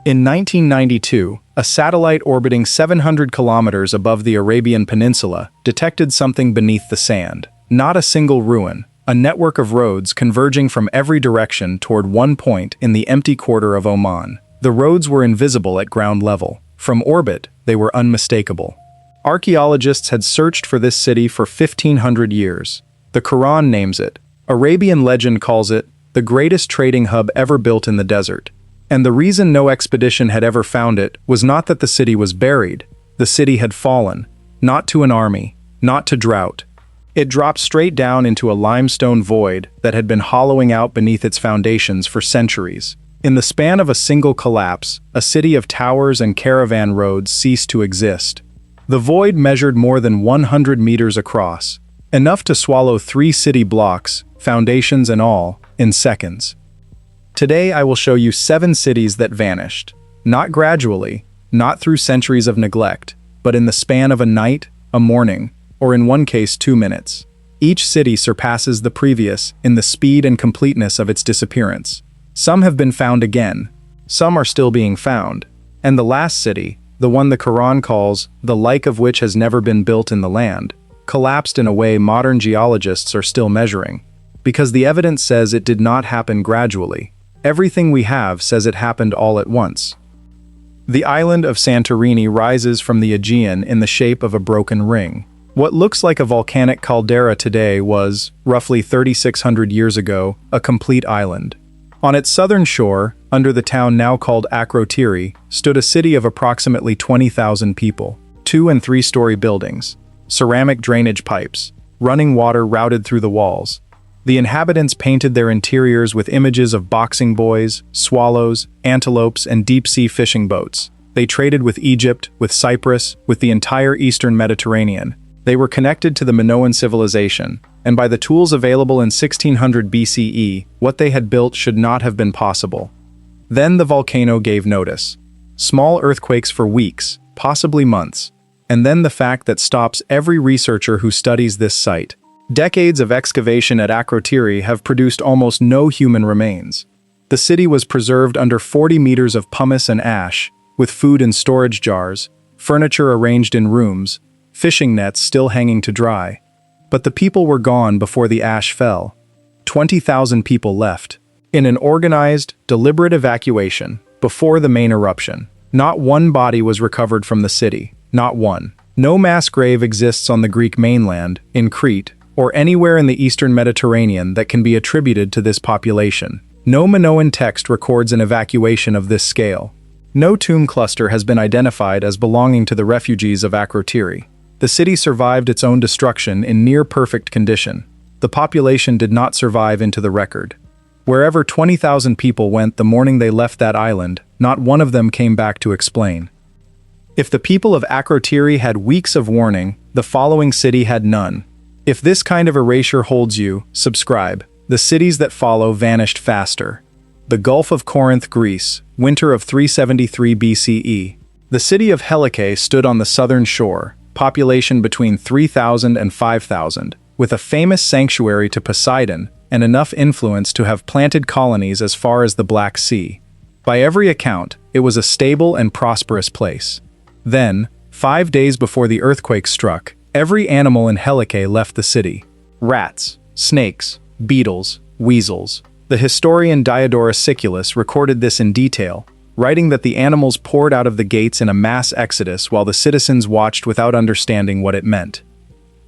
In 1992, a satellite orbiting 700 kilometers above the Arabian Peninsula detected something beneath the sand. Not a single ruin, a network of roads converging from every direction toward one point in the empty quarter of Oman. The roads were invisible at ground level. From orbit, they were unmistakable. Archaeologists had searched for this city for 1,500 years. The Quran names it. Arabian legend calls it the greatest trading hub ever built in the desert. And the reason no expedition had ever found it was not that the city was buried. The city had fallen, not to an army, not to drought. It dropped straight down into a limestone void that had been hollowing out beneath its foundations for centuries. In the span of a single collapse, a city of towers and caravan roads ceased to exist. The void measured more than 100 meters across, enough to swallow 3 city blocks, foundations and all, in seconds. Today I will show you 7 cities that vanished. Not gradually, not through centuries of neglect, but in the span of a night, a morning, or in one case 2 minutes. Each city surpasses the previous in the speed and completeness of its disappearance. Some have been found again, some are still being found, and the last city, the one the Quran calls the like of which has never been built in the land, collapsed in a way modern geologists are still measuring. Because the evidence says it did not happen gradually. Everything we have says it happened all at once. The island of Santorini rises from the Aegean in the shape of a broken ring. What looks like a volcanic caldera today was, roughly 3,600 years ago, a complete island. On its southern shore, under the town now called Akrotiri, stood a city of approximately 20,000 people. 2- and 3-story buildings, ceramic drainage pipes, running water routed through the walls. The inhabitants painted their interiors with images of boxing boys, swallows, antelopes, and deep-sea fishing boats. They traded with Egypt, with Cyprus, with the entire eastern Mediterranean. They were connected to the Minoan civilization, and by the tools available in 1600 BCE, what they had built should not have been possible. Then the volcano gave notice. Small earthquakes for weeks, possibly months, and then the fact that stops every researcher who studies this site. Decades of excavation at Akrotiri have produced almost no human remains. The city was preserved under 40 meters of pumice and ash, with food in storage jars, furniture arranged in rooms, fishing nets still hanging to dry. But the people were gone before the ash fell. 20,000 people left. In an organized, deliberate evacuation, before the main eruption. Not one body was recovered from the city. Not one. No mass grave exists on the Greek mainland, in Crete, or anywhere in the eastern Mediterranean that can be attributed to this population. No Minoan text records an evacuation of this scale. No tomb cluster has been identified as belonging to the refugees of Akrotiri. The city survived its own destruction in near-perfect condition. The population did not survive into the record. Wherever 20,000 people went the morning they left that island, not one of them came back to explain. If the people of Akrotiri had weeks of warning, the following city had none. If this kind of erasure holds you, subscribe. The cities that follow vanished faster. The Gulf of Corinth, Greece, winter of 373 BCE. The city of Helike stood on the southern shore, population between 3,000 and 5,000, with a famous sanctuary to Poseidon and enough influence to have planted colonies as far as the Black Sea. By every account, it was a stable and prosperous place. Then, 5 days before the earthquake struck, every animal in Helike left the city. Rats, snakes, beetles, weasels. The historian Diodorus Siculus recorded this in detail, writing that the animals poured out of the gates in a mass exodus while the citizens watched without understanding what it meant.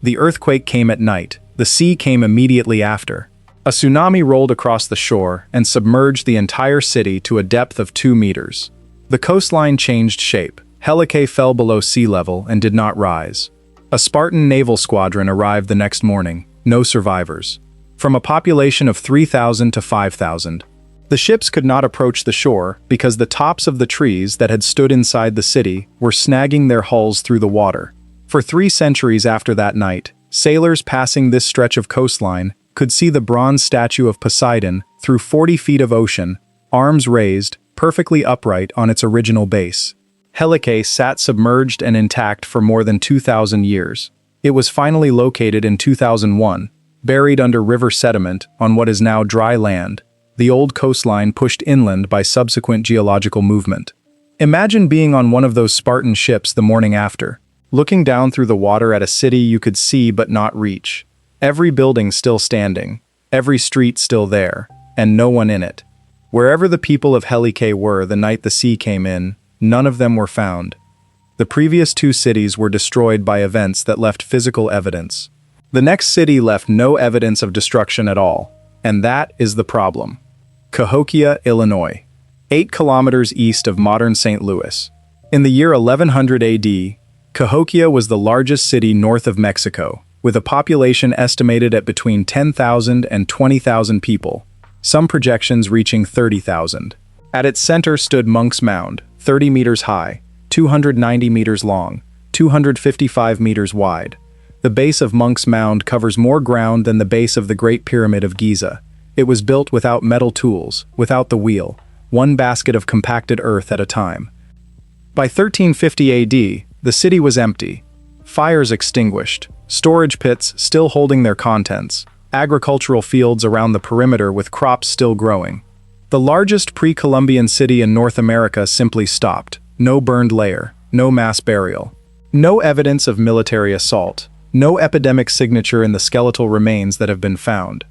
The earthquake came at night. The sea came immediately after. A tsunami rolled across the shore and submerged the entire city to a depth of 2 meters. The coastline changed shape. Helike fell below sea level and did not rise. A Spartan naval squadron arrived the next morning. No survivors. From a population of 3,000 to 5,000. The ships could not approach the shore because the tops of the trees that had stood inside the city were snagging their hulls through the water. For 3 centuries after that night, sailors passing this stretch of coastline could see the bronze statue of Poseidon through 40 feet of ocean, arms raised, perfectly upright on its original base. Helike sat submerged and intact for more than 2,000 years. It was finally located in 2001, buried under river sediment on what is now dry land, the old coastline pushed inland by subsequent geological movement. Imagine being on one of those Spartan ships the morning after, looking down through the water at a city you could see but not reach. Every building still standing, every street still there, and no one in it. Wherever the people of Helike were the night the sea came in, none of them were found. The previous two cities were destroyed by events that left physical evidence. The next city left no evidence of destruction at all, and that is the problem. Cahokia, Illinois, 8 kilometers east of modern St. Louis. In the year 1100 AD, Cahokia was the largest city north of Mexico, with a population estimated at between 10,000 and 20,000 people, some projections reaching 30,000. At its center stood Monk's Mound, 30 meters high, 290 meters long, 255 meters wide. The base of Monk's Mound covers more ground than the base of the Great Pyramid of Giza. It was built without metal tools, without the wheel, one basket of compacted earth at a time. By 1350 AD, the city was empty. Fires extinguished, storage pits still holding their contents, agricultural fields around the perimeter with crops still growing. The largest pre-Columbian city in North America simply stopped. No burned layer, no mass burial. No evidence of military assault, no epidemic signature in the skeletal remains that have been found.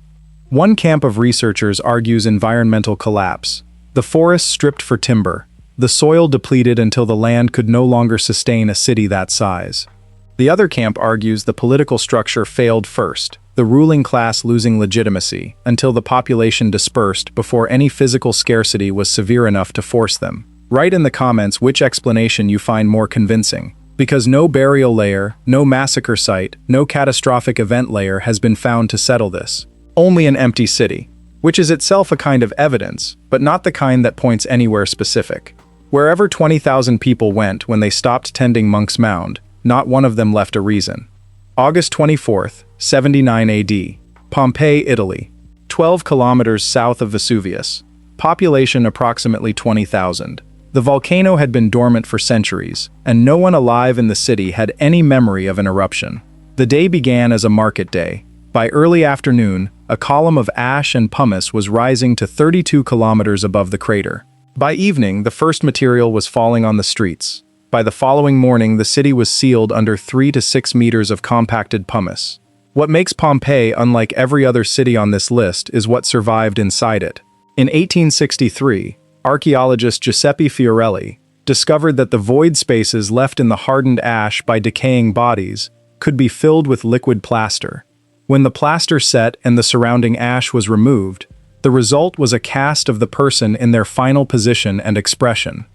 One camp of researchers argues environmental collapse. The forests stripped for timber, the soil depleted until the land could no longer sustain a city that size. The other camp argues the political structure failed first, the ruling class losing legitimacy, until the population dispersed before any physical scarcity was severe enough to force them. Write in the comments which explanation you find more convincing, because no burial layer, no massacre site, no catastrophic event layer has been found to settle this. Only an empty city, which is itself a kind of evidence, but not the kind that points anywhere specific. Wherever 20,000 people went when they stopped tending Monk's Mound, not one of them left a reason. August 24th, 79 AD. Pompeii, Italy. 12 kilometers south of Vesuvius. Population approximately 20,000. The volcano had been dormant for centuries, and no one alive in the city had any memory of an eruption. The day began as a market day. By early afternoon, a column of ash and pumice was rising to 32 kilometers above the crater. By evening, the first material was falling on the streets. By the following morning, the city was sealed under 3 to 6 meters of compacted pumice. What makes Pompeii unlike every other city on this list is what survived inside it. In 1863, archaeologist Giuseppe Fiorelli discovered that the void spaces left in the hardened ash by decaying bodies could be filled with liquid plaster. When the plaster set and the surrounding ash was removed, the result was a cast of the person in their final position and expression.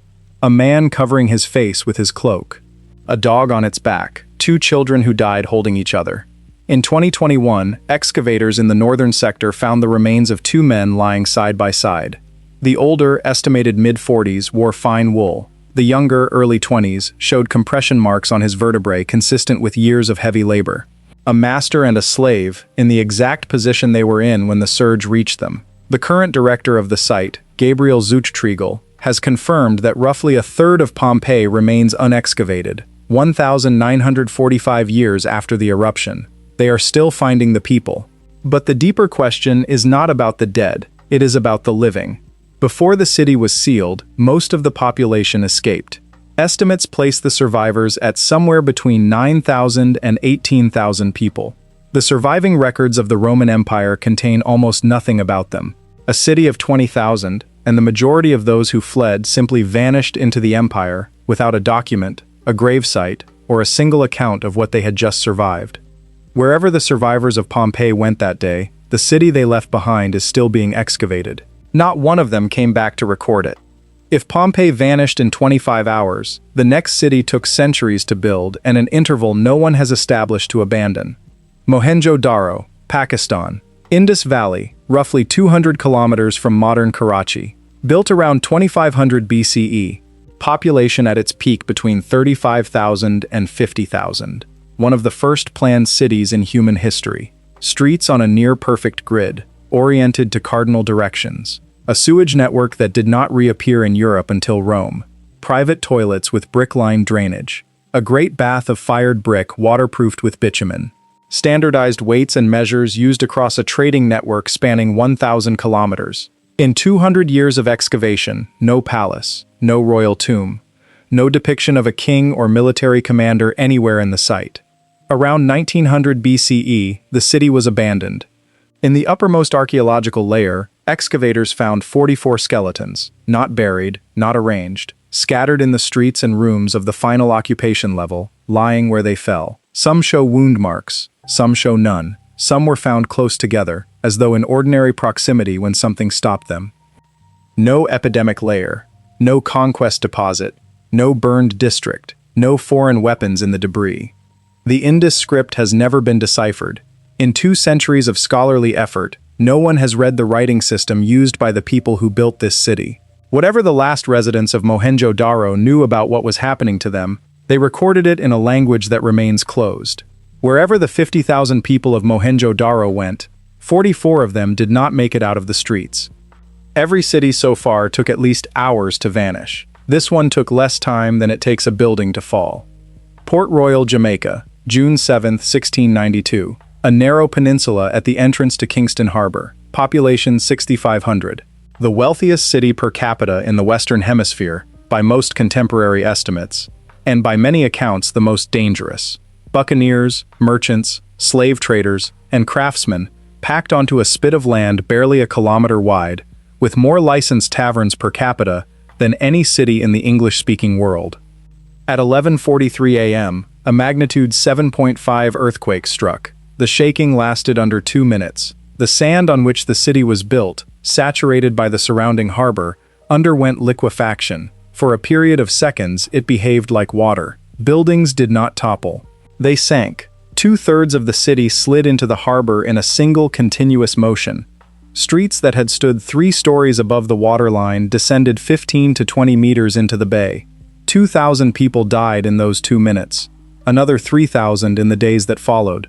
A man covering his face with his cloak. A dog on its back. 2 children who died holding each other. In 2021, excavators in the northern sector found the remains of 2 men lying side by side. The older, estimated mid-40s, wore fine wool. The younger, early 20s, showed compression marks on his vertebrae consistent with years of heavy labor. A master and a slave, in the exact position they were in when the surge reached them. The current director of the site, Gabriel Zuchtriegel, has confirmed that roughly a third of Pompeii remains unexcavated, 1,945 years after the eruption. They are still finding the people. But the deeper question is not about the dead, it is about the living. Before the city was sealed, most of the population escaped. Estimates place the survivors at somewhere between 9,000 and 18,000 people. The surviving records of the Roman Empire contain almost nothing about them. A city of 20,000, and the majority of those who fled simply vanished into the empire without a document, a gravesite, or a single account of what they had just survived. Wherever the survivors of Pompeii went that day, the city they left behind is still being excavated. Not one of them came back to record it. If Pompeii vanished in 25 hours, the next city took centuries to build and an interval no one has established to abandon. Mohenjo-daro, Pakistan. Indus Valley, roughly 200 kilometers from modern Karachi. Built around 2500 BCE. Population at its peak between 35,000 and 50,000. One of the first planned cities in human history. Streets on a near-perfect grid, oriented to cardinal directions. A sewage network that did not reappear in Europe until Rome. Private toilets with brick-lined drainage. A great bath of fired brick waterproofed with bitumen. Standardized weights and measures used across a trading network spanning 1,000 kilometers. In 200 years of excavation, no palace, no royal tomb, no depiction of a king or military commander anywhere in the site. Around 1900 BCE, the city was abandoned. In the uppermost archaeological layer, excavators found 44 skeletons, not buried, not arranged, scattered in the streets and rooms of the final occupation level, lying where they fell. Some show wound marks, some show none. Some were found close together, as though in ordinary proximity when something stopped them. No epidemic layer, no conquest deposit, no burned district, no foreign weapons in the debris. The Indus script has never been deciphered. In 2 centuries of scholarly effort, no one has read the writing system used by the people who built this city. Whatever the last residents of Mohenjo-daro knew about what was happening to them, they recorded it in a language that remains closed. Wherever the 50,000 people of Mohenjo-daro went, 44 of them did not make it out of the streets. Every city so far took at least hours to vanish. This one took less time than it takes a building to fall. Port Royal, Jamaica, June 7, 1692. A narrow peninsula at the entrance to Kingston Harbor. Population 6,500. The wealthiest city per capita in the Western Hemisphere, by most contemporary estimates, and by many accounts the most dangerous. Buccaneers, merchants, slave traders, and craftsmen packed onto a spit of land barely a kilometer wide, with more licensed taverns per capita than any city in the English-speaking world. At 11:43 a.m., a magnitude 7.5 earthquake struck. The shaking lasted under 2 minutes. The sand on which the city was built, saturated by the surrounding harbor, underwent liquefaction. For a period of seconds, it behaved like water. Buildings did not topple. They sank. 2/3 of the city slid into the harbor in a single continuous motion. Streets that had stood 3 stories above the waterline descended 15 to 20 meters into the bay. 2,000 people died in those 2 minutes. Another 3,000 in the days that followed.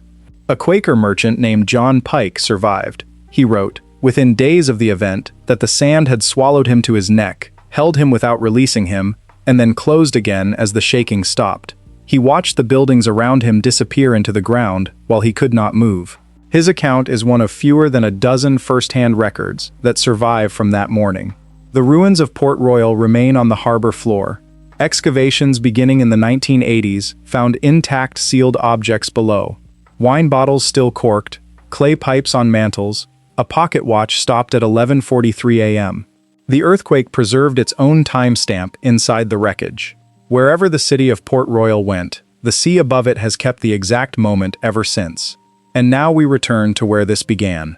A Quaker merchant named John Pike survived. He wrote, within days of the event, that the sand had swallowed him to his neck, held him without releasing him, and then closed again as the shaking stopped. He watched the buildings around him disappear into the ground while he could not move. His account is one of fewer than a dozen first-hand records that survive from that morning. The ruins of Port Royal remain on the harbor floor. Excavations beginning in the 1980s found intact sealed objects below. Wine bottles still corked, clay pipes on mantles, a pocket watch stopped at 11:43 a.m. The earthquake preserved its own timestamp inside the wreckage. Wherever the city of Port Royal went, the sea above it has kept the exact moment ever since. And now we return to where this began.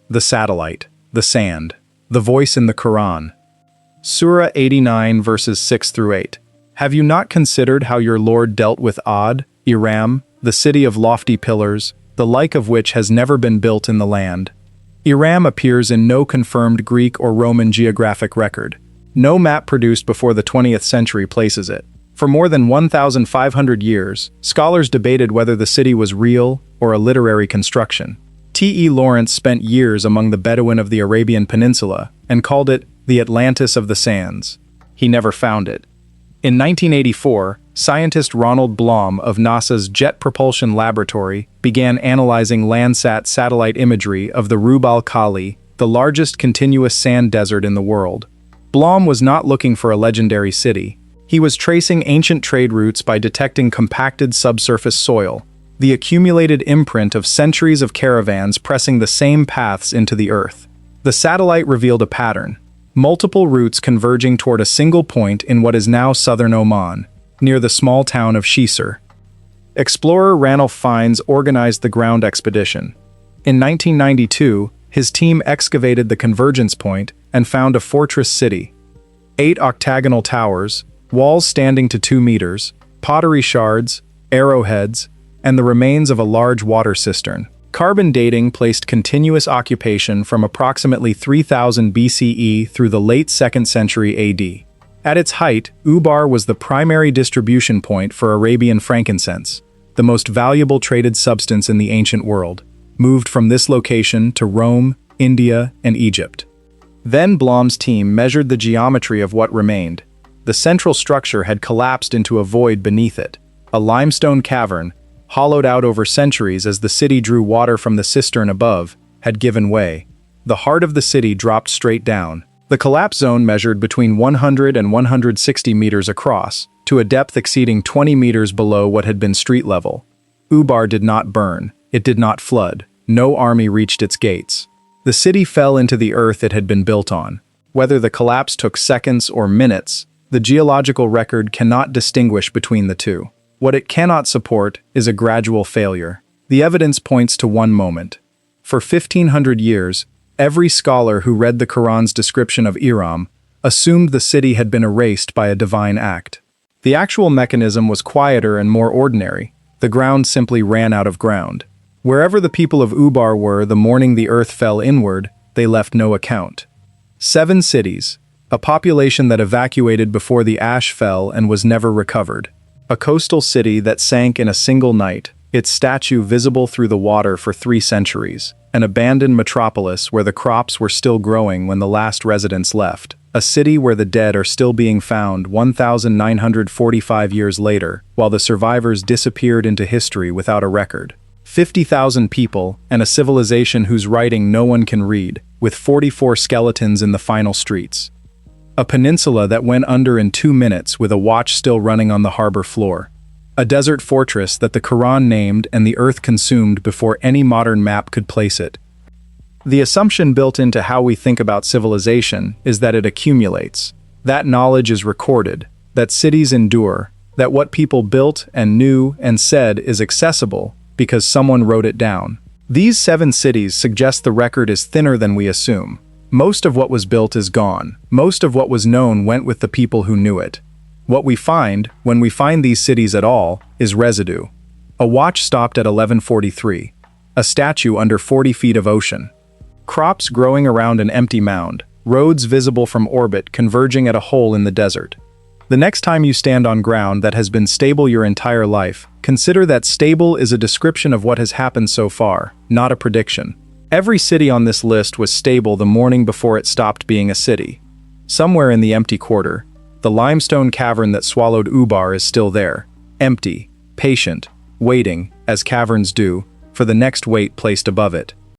The satellite, the sand, the voice in the Quran. Surah 89 verses 6 through 8. Have you not considered how your Lord dealt with Ad, Iram, the city of lofty pillars, the like of which has never been built in the land? Iram appears in no confirmed Greek or Roman geographic record. No map produced before the 20th century places it. For more than 1,500 years, scholars debated whether the city was real or a literary construction. T.E. Lawrence spent years among the Bedouin of the Arabian Peninsula and called it the Atlantis of the Sands. He never found it. In 1984, scientist Ronald Blom of NASA's Jet Propulsion Laboratory began analyzing Landsat satellite imagery of the Rub al-Khali, the largest continuous sand desert in the world. Blom was not looking for a legendary city. He was tracing ancient trade routes by detecting compacted subsurface soil, the accumulated imprint of centuries of caravans pressing the same paths into the earth. The satellite revealed a pattern. Multiple routes converging toward a single point in what is now southern Oman, near the small town of Shisar. Explorer Ranulph Fiennes organized the ground expedition. In 1992, his team excavated the convergence point and found a fortress city. 8 octagonal towers, walls standing to 2 meters, pottery shards, arrowheads, and the remains of a large water cistern. Carbon dating placed continuous occupation from approximately 3000 BCE through the late 2nd century AD. At its height, Ubar was the primary distribution point for Arabian frankincense, the most valuable traded substance in the ancient world, moved from this location to Rome, India, and Egypt. Then Blom's team measured the geometry of what remained. The central structure had collapsed into a void beneath it, a limestone cavern, hollowed out over centuries as the city drew water from the cistern above, had given way. The heart of the city dropped straight down. The collapse zone measured between 100 and 160 meters across, to a depth exceeding 20 meters below what had been street level. Ubar did not burn, it did not flood, no army reached its gates. The city fell into the earth it had been built on. Whether the collapse took seconds or minutes, the geological record cannot distinguish between the two. What it cannot support is a gradual failure. The evidence points to one moment. For 1500 years, every scholar who read the Quran's description of Iram assumed the city had been erased by a divine act. The actual mechanism was quieter and more ordinary. The ground simply ran out of ground. Wherever the people of Ubar were the morning the earth fell inward, they left no account. 7 cities, a population that evacuated before the ash fell and was never recovered. A coastal city that sank in a single night, its statue visible through the water for 3 centuries. An abandoned metropolis where the crops were still growing when the last residents left. A city where the dead are still being found 1,945 years later, while the survivors disappeared into history without a record. 50,000 people, and a civilization whose writing no one can read, with 44 skeletons in the final streets. A peninsula that went under in 2 minutes with a watch still running on the harbor floor. A desert fortress that the Quran named and the earth consumed before any modern map could place it. The assumption built into how we think about civilization is that it accumulates. That knowledge is recorded, that cities endure, that what people built and knew and said is accessible because someone wrote it down. These 7 cities suggest the record is thinner than we assume. Most of what was built is gone. Most of what was known went with the people who knew it. What we find, when we find these cities at all, is residue. A watch stopped at 1143. A statue under 40 feet of ocean. Crops growing around an empty mound. Roads visible from orbit converging at a hole in the desert. The next time you stand on ground that has been stable your entire life, consider that stable is a description of what has happened so far, not a prediction. Every city on this list was stable the morning before it stopped being a city. Somewhere in the empty quarter, the limestone cavern that swallowed Ubar is still there, empty, patient, waiting, as caverns do, for the next weight placed above it.